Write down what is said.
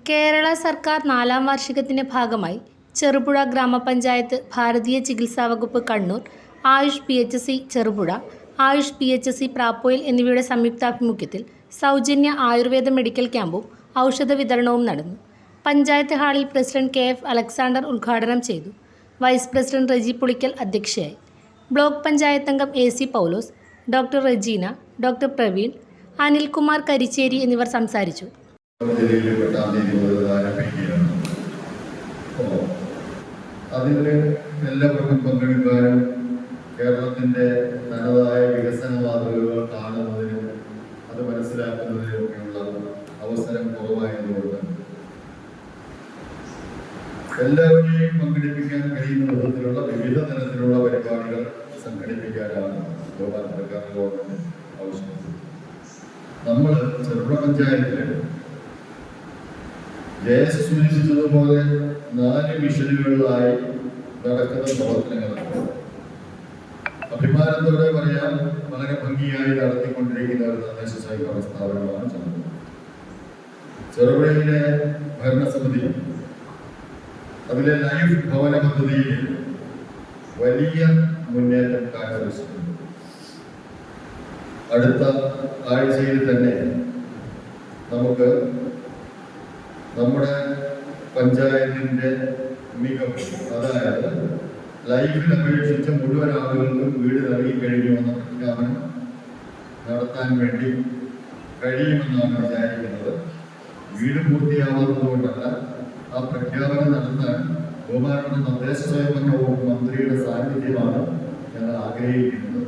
കേരള സർക്കാർ 4ാം വാർഷികത്തിൻ്റെ ഭാഗമായി ചെറുപുഴ ഗ്രാമപഞ്ചായത്ത്, ഭാരതീയ ചികിത്സാ വകുപ്പ് കണ്ണൂർ, ആയുഷ് PHC ചെറുപുഴ, ആയുഷ് PHC പ്രാപ്പോയിൽ എന്നിവയുടെ സംയുക്താഭിമുഖ്യത്തിൽ സൗജന്യ ആയുർവേദ മെഡിക്കൽ ക്യാമ്പും ഔഷധ വിതരണവും നടന്നു. പഞ്ചായത്ത് ഹാളിൽ പ്രസിഡന്റ് KF അലക്സാണ്ടർ ഉദ്ഘാടനം ചെയ്തു. വൈസ് പ്രസിഡന്റ് റെജി പുളിക്കൽ അധ്യക്ഷയായി. ബ്ലോക്ക് പഞ്ചായത്ത് അംഗം AC പൗലോസ്, ഡോക്ടർ റെജീന, ഡോക്ടർ പ്രവീൺ, അനിൽകുമാർ കരിച്ചേരി എന്നിവർ സംസാരിച്ചു. അതിൽ എല്ലാവർക്കും പങ്കെടുക്കാനും കേരളത്തിൻ്റെ തനതായ വികസന മാതൃകകൾ കാണുന്നതിനും അത് മനസ്സിലാക്കുന്നതിനുമൊക്കെയുള്ള അവസരം കുറവായതുകൊണ്ട് എല്ലാവരെയും പങ്കെടുപ്പിക്കാൻ കഴിയുന്ന വിധത്തിലുള്ള വിവിധ തരത്തിലുള്ള പരിപാടികൾ സംഘടിപ്പിക്കാനാണ് സർക്കാർ ഗവൺമെന്റ് ആവശ്യപ്പെട്ടത്. നമ്മൾ ചെറുപുഴ പഞ്ചായത്തിൽ ജയസ് സൂചിപ്പിച്ചതുപോലെ 4 മിഷനുകളിലായി നടക്കുന്ന പ്രവർത്തനങ്ങളാണ്. അഭിമാനത്തോടെ പറയാൻ വളരെ ഭംഗിയായി നടത്തിക്കൊണ്ടിരിക്കുന്ന ഒരു തദ്ദേശ സ്വയംഭരണ സ്ഥാപനമാണ് ചെറുപുഴ. ചെറുപുഴയിലെ ഭരണസമിതി അതിലെ ലൈഫ് ഭവന പദ്ധതിയിൽ വലിയ മുന്നേറ്റം കാഴ്ചവെച്ചിട്ടുണ്ട്. അടുത്ത ആഴ്ചയിൽ തന്നെ നമുക്ക് നമ്മുടെ പഞ്ചായത്തിൻ്റെ മികവ്, അതായത് ലൈഫിൽ അപേക്ഷിച്ച മുഴുവൻ ആളുകൾക്കും വീട് നൽകി കഴിയുമെന്ന പ്രഖ്യാപനം നടത്താൻ വേണ്ടി കഴിയുമെന്നാണ് വിചാരിക്കുന്നത്. വീട് പൂർത്തിയാവുന്നത് കൊണ്ടല്ല, ആ പ്രഖ്യാപനം നടത്താൻ ബഹുമാനപ്പെട്ട തദ്ദേശ സ്വയംഭരണ വകുപ്പ് മന്ത്രിയുടെ സാന്നിധ്യമാണ് ഞങ്ങൾ ആഗ്രഹിക്കുന്നത്.